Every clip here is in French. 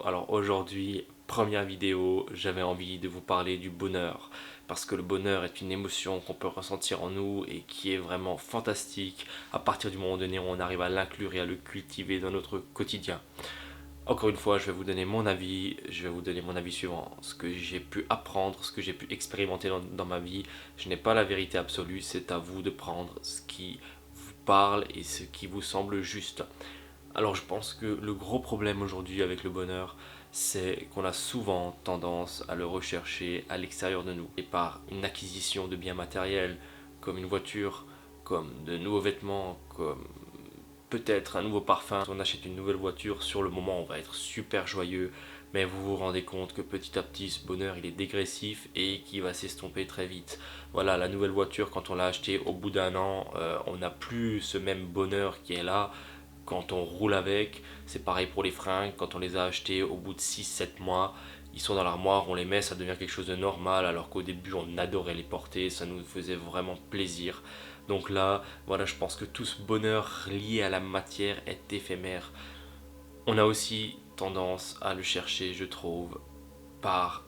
Alors aujourd'hui, première vidéo, j'avais envie de vous parler du bonheur. Parce que le bonheur est une émotion qu'on peut ressentir en nous et qui est vraiment fantastique à partir du moment donné où on arrive à l'inclure et à le cultiver dans notre quotidien. Encore une fois, je vais vous donner mon avis, suivant ce que j'ai pu apprendre, ce que j'ai pu expérimenter dans ma vie. Je n'ai pas la vérité absolue, c'est à vous de prendre ce qui vous parle et ce qui vous semble juste. Alors je pense que le gros problème aujourd'hui avec le bonheur, c'est qu'on a souvent tendance à le rechercher à l'extérieur de nous. Et par une acquisition de biens matériels, comme une voiture, comme de nouveaux vêtements, comme peut-être un nouveau parfum. Si on achète une nouvelle voiture, sur le moment on va être super joyeux, mais vous vous rendez compte que petit à petit ce bonheur il est dégressif et qui va s'estomper très vite. Voilà, la nouvelle voiture quand on l'a achetée au bout d'un an, on n'a plus ce même bonheur qui est là quand on roule avec. C'est pareil pour les fringues, quand on les a achetées au bout de 6 7 mois, ils sont dans l'armoire, on les met, ça devient quelque chose de normal, alors qu'au début on adorait les porter, ça nous faisait vraiment plaisir. Donc là, voilà, je pense que tout ce bonheur lié à la matière est éphémère. On a aussi tendance à le chercher, je trouve, par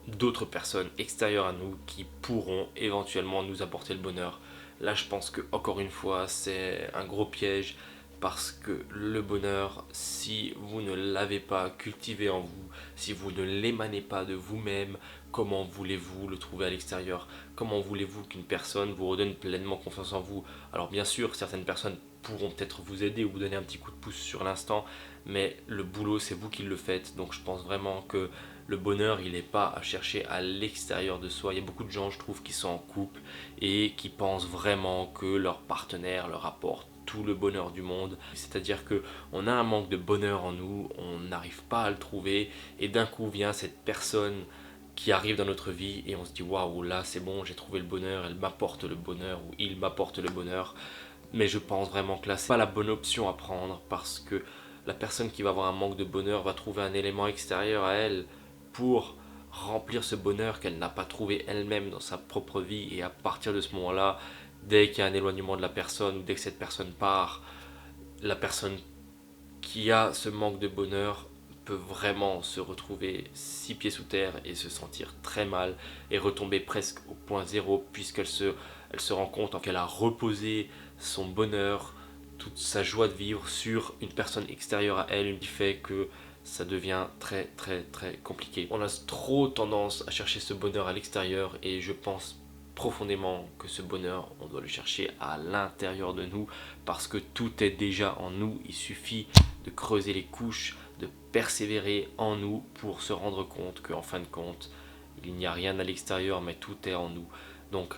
d'autres personnes extérieures à nous qui pourront éventuellement nous apporter le bonheur. Là, je pense que encore une fois, c'est un gros piège parce que le bonheur, si vous ne l'avez pas cultivé en vous, si vous ne l'émanez pas de vous-même, comment voulez-vous le trouver à l'extérieur? Comment voulez-vous qu'une personne vous redonne pleinement confiance en vous? Alors bien sûr, certaines personnes pourront peut-être vous aider ou vous donner un petit coup de pouce sur l'instant, mais le boulot, c'est vous qui le faites. Donc je pense vraiment que le bonheur, il n'est pas à chercher à l'extérieur de soi. Il y a beaucoup de gens, je trouve, qui sont en couple et qui pensent vraiment que leur partenaire leur apporte tout le bonheur du monde. C'est-à-dire que on a un manque de bonheur en nous, on n'arrive pas à le trouver et d'un coup vient cette personne qui arrive dans notre vie et on se dit waouh, là c'est bon, j'ai trouvé le bonheur, elle m'apporte le bonheur ou il m'apporte le bonheur. Mais je pense vraiment que là c'est pas la bonne option à prendre parce que la personne qui va avoir un manque de bonheur va trouver un élément extérieur à elle pour remplir ce bonheur qu'elle n'a pas trouvé elle-même dans sa propre vie. Et à partir de ce moment-là, dès qu'il y a un éloignement de la personne ou dès que cette personne part, la personne qui a ce manque de bonheur peut vraiment se retrouver 6 pieds sous terre et se sentir très mal et retomber presque au point zéro elle se rend compte qu'elle a reposé son bonheur, toute sa joie de vivre sur une personne extérieure à elle, qui fait que ça devient très très très compliqué. On a trop tendance à chercher ce bonheur à l'extérieur et je pense profondément que ce bonheur, on doit le chercher à l'intérieur de nous parce que tout est déjà en nous. Il suffit de creuser les couches, de persévérer en nous pour se rendre compte qu'en fin de compte, il n'y a rien à l'extérieur mais tout est en nous. Donc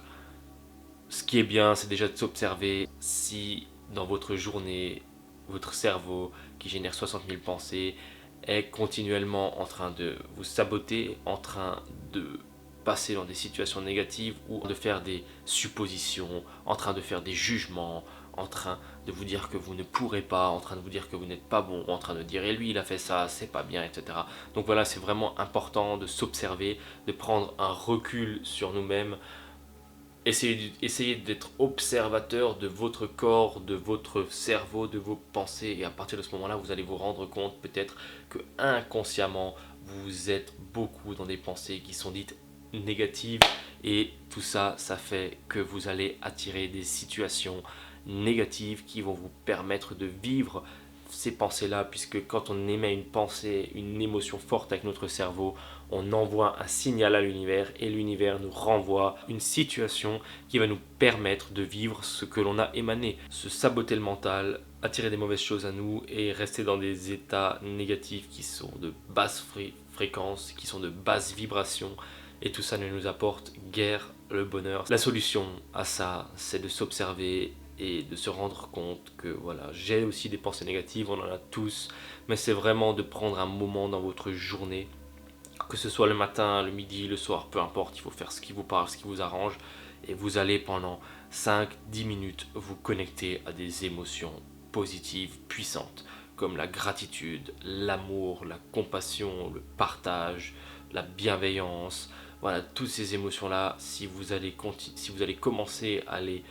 ce qui est bien, c'est déjà de s'observer si dans votre journée, votre cerveau qui génère 60 000 pensées est continuellement en train de vous saboter, en train de passer dans des situations négatives ou de faire des suppositions, en train de faire des jugements, en train de vous dire que vous ne pourrez pas, en train de vous dire que vous n'êtes pas bon, en train de dire et lui il a fait ça, c'est pas bien, etc. Donc voilà, c'est vraiment important de s'observer, de prendre un recul sur nous-mêmes. Essayez d'être observateur de votre corps, de votre cerveau, de vos pensées. Et à partir de ce moment-là, vous allez vous rendre compte peut-être que inconsciemment, vous êtes beaucoup dans des pensées qui sont dites négatives. Et tout ça, ça fait que vous allez attirer des situations négatives qui vont vous permettre de vivre ces pensées-là, puisque quand on émet une pensée, une émotion forte avec notre cerveau, on envoie un signal à l'univers et l'univers nous renvoie une situation qui va nous permettre de vivre ce que l'on a émané. Se saboter le mental, attirer des mauvaises choses à nous et rester dans des états négatifs qui sont de basse fréquence, qui sont de basse vibration, et tout ça ne nous apporte guère le bonheur. La solution à ça, c'est de s'observer et de se rendre compte que voilà, j'ai aussi des pensées négatives, on en a tous, mais c'est vraiment de prendre un moment dans votre journée, que ce soit le matin, le midi, le soir, peu importe, il faut faire ce qui vous parle, ce qui vous arrange, et vous allez pendant 5 10 minutes vous connecter à des émotions positives, puissantes, comme la gratitude, l'amour, la compassion, le partage, la bienveillance. Voilà, toutes ces émotions-là, si vous allez commencer à les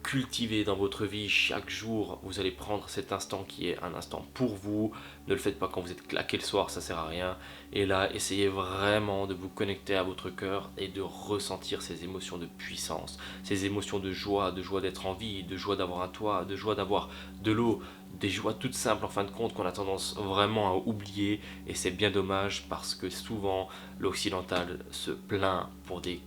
cultiver dans votre vie chaque jour. Vous allez prendre cet instant qui est un instant pour vous. Ne le faites pas quand vous êtes claqué le soir, ça sert à rien. Et là, essayez vraiment de vous connecter à votre cœur et de ressentir ces émotions de puissance, ces émotions de joie d'être en vie, de joie d'avoir un toit, de joie d'avoir de l'eau, des joies toutes simples en fin de compte qu'on a tendance vraiment à oublier. Et c'est bien dommage parce que souvent l'occidental se plaint pour des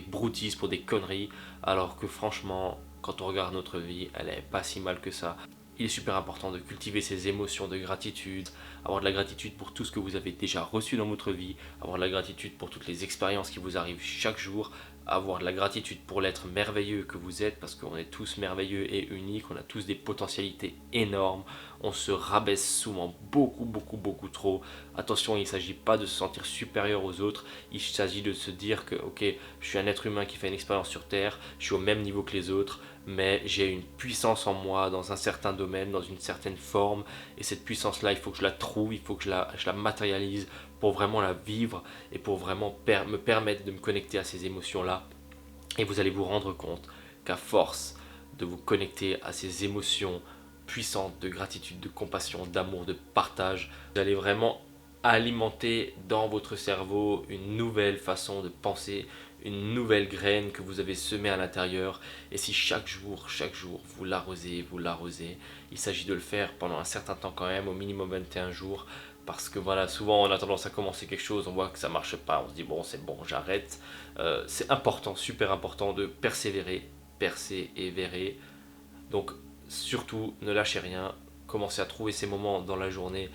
broutilles, pour des conneries, alors que franchement, quand on regarde notre vie, elle est pas si mal que ça. Il est super important de cultiver ces émotions de gratitude, avoir de la gratitude pour tout ce que vous avez déjà reçu dans votre vie, avoir de la gratitude pour toutes les expériences qui vous arrivent chaque jour, avoir de la gratitude pour l'être merveilleux que vous êtes, parce qu'on est tous merveilleux et uniques, on a tous des potentialités énormes, on se rabaisse souvent beaucoup trop. Attention, il ne s'agit pas de se sentir supérieur aux autres, il s'agit de se dire que ok, je suis un être humain qui fait une expérience sur Terre, je suis au même niveau que les autres, mais j'ai une puissance en moi dans un certain domaine, dans une certaine forme, et cette puissance-là, il faut que je la trouve, il faut que je la matérialise pour vraiment la vivre et pour vraiment me permettre de me connecter à ces émotions-là. Et vous allez vous rendre compte qu'à force de vous connecter à ces émotions puissantes de gratitude, de compassion, d'amour, de partage, vous allez vraiment alimenter dans votre cerveau une nouvelle façon de penser, une nouvelle graine que vous avez semée à l'intérieur. Et si chaque jour, vous l'arrosez, il s'agit de le faire pendant un certain temps quand même, au minimum 21 jours, parce que voilà, souvent on a tendance à commencer quelque chose, on voit que ça marche pas, on se dit bon c'est bon, j'arrête. C'est important, super important de persévérer. Donc surtout ne lâchez rien, commencez à trouver ces moments dans la journée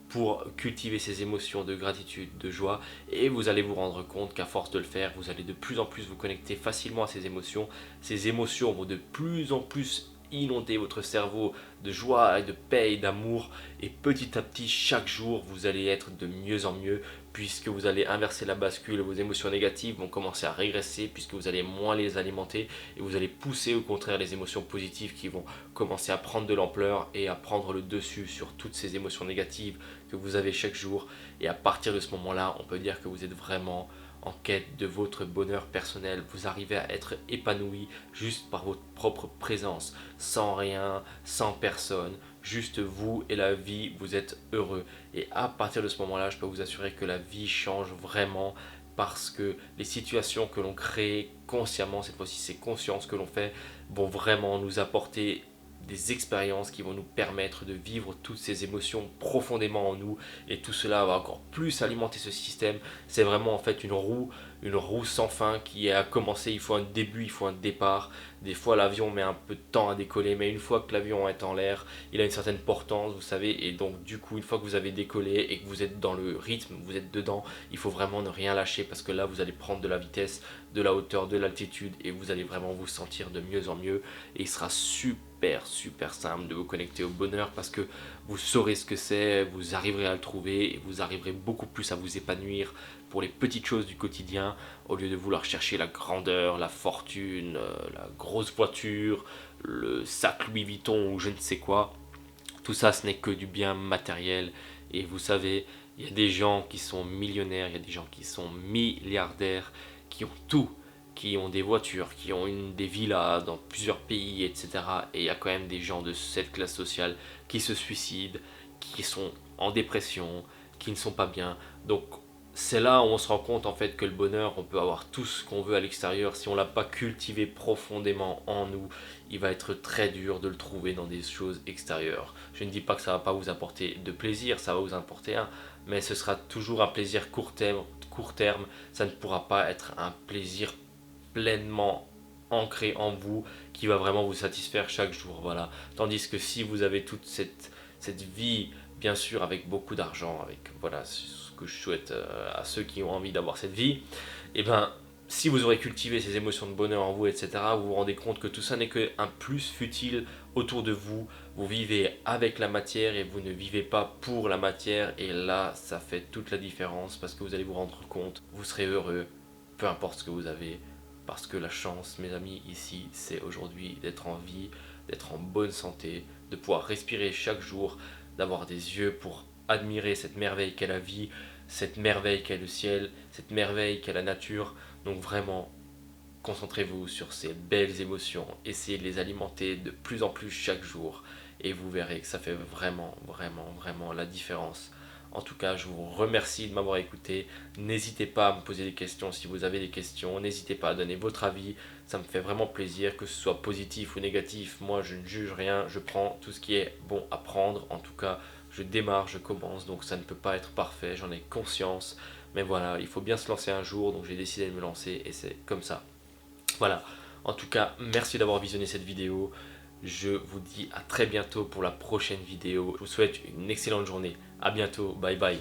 pour cultiver ces émotions de gratitude, de joie, et vous allez vous rendre compte qu'à force de le faire, vous allez de plus en plus vous connecter facilement à ces émotions. Ces émotions vont de plus en plus inonder votre cerveau de joie et de paix et d'amour, et petit à petit chaque jour vous allez être de mieux en mieux, puisque vous allez inverser la bascule. Vos émotions négatives vont commencer à régresser puisque vous allez moins les alimenter, et vous allez pousser au contraire les émotions positives qui vont commencer à prendre de l'ampleur et à prendre le dessus sur toutes ces émotions négatives que vous avez chaque jour. Et à partir de ce moment là, on peut dire que vous êtes vraiment en quête de votre bonheur personnel. Vous arrivez à être épanoui juste par votre propre présence, sans rien, sans personne, juste vous et la vie, vous êtes heureux. Et à partir de ce moment-là, je peux vous assurer que la vie change vraiment, parce que les situations que l'on crée consciemment, cette fois-ci c'est conscience que l'on fait, vont vraiment nous apporter des expériences qui vont nous permettre de vivre toutes ces émotions profondément en nous, et tout cela va encore plus alimenter ce système. C'est vraiment en fait une roue sans fin qui a commencé. Il faut un début, il faut un départ. Des fois l'avion met un peu de temps à décoller, mais une fois que l'avion est en l'air, il a une certaine portance, vous savez, et donc du coup une fois que vous avez décollé et que vous êtes dans le rythme, vous êtes dedans, il faut vraiment ne rien lâcher, parce que là vous allez prendre de la vitesse, de la hauteur, de l'altitude, et vous allez vraiment vous sentir de mieux en mieux, et il sera super simple de vous connecter au bonheur, parce que vous saurez ce que c'est, vous arriverez à le trouver, et vous arriverez beaucoup plus à vous épanouir pour les petites choses du quotidien, au lieu de vouloir chercher la grandeur, la fortune, la grosse voiture, le sac Louis Vuitton ou je ne sais quoi. Tout ça, ce n'est que du bien matériel. Et vous savez, il y a des gens qui sont millionnaires, il y a des gens qui sont milliardaires, qui ont tout, qui ont des voitures, qui ont des villas dans plusieurs pays, etc. Et il y a quand même des gens de cette classe sociale qui se suicident, qui sont en dépression, qui ne sont pas bien. Donc c'est là où on se rend compte en fait que le bonheur, on peut avoir tout ce qu'on veut à l'extérieur. Si on ne l'a pas cultivé profondément en nous, il va être très dur de le trouver dans des choses extérieures. Je ne dis pas que ça ne va pas vous apporter de plaisir, ça va vous apporter un, mais ce sera toujours un plaisir court terme. Ça ne pourra pas être un plaisir pleinement ancré en vous qui va vraiment vous satisfaire chaque jour. Voilà. Tandis que si vous avez toute cette vie, bien sûr avec beaucoup d'argent, avec voilà ce que je souhaite à ceux qui ont envie d'avoir cette vie, et ben si vous aurez cultivé ces émotions de bonheur en vous, etc., vous vous rendez compte que tout ça n'est qu'un plus futile autour de vous. Vous vivez avec la matière et vous ne vivez pas pour la matière, et là ça fait toute la différence, parce que vous allez vous rendre compte, vous serez heureux, peu importe ce que vous avez, parce que la chance, mes amis, ici, c'est aujourd'hui d'être en vie, d'être en bonne santé, de pouvoir respirer chaque jour, d'avoir des yeux pour admirer cette merveille qu'est la vie, cette merveille qu'est le ciel, cette merveille qu'est la nature. Donc vraiment, Concentrez-vous sur ces belles émotions, essayez de les alimenter de plus en plus chaque jour et vous verrez que ça fait vraiment, vraiment, vraiment la différence. En tout cas, je vous remercie de m'avoir écouté. N'hésitez pas à me poser des questions si vous avez des questions. N'hésitez pas à donner votre avis. Ça me fait vraiment plaisir, que ce soit positif ou négatif. Moi, je ne juge rien. Je prends tout ce qui est bon à prendre. En tout cas, je démarre, je commence. Donc ça ne peut pas être parfait. J'en ai conscience. Mais voilà, il faut bien se lancer un jour. Donc j'ai décidé de me lancer et c'est comme ça. Voilà. En tout cas, merci d'avoir visionné cette vidéo. Je vous dis à très bientôt pour la prochaine vidéo. Je vous souhaite une excellente journée. À bientôt. Bye bye.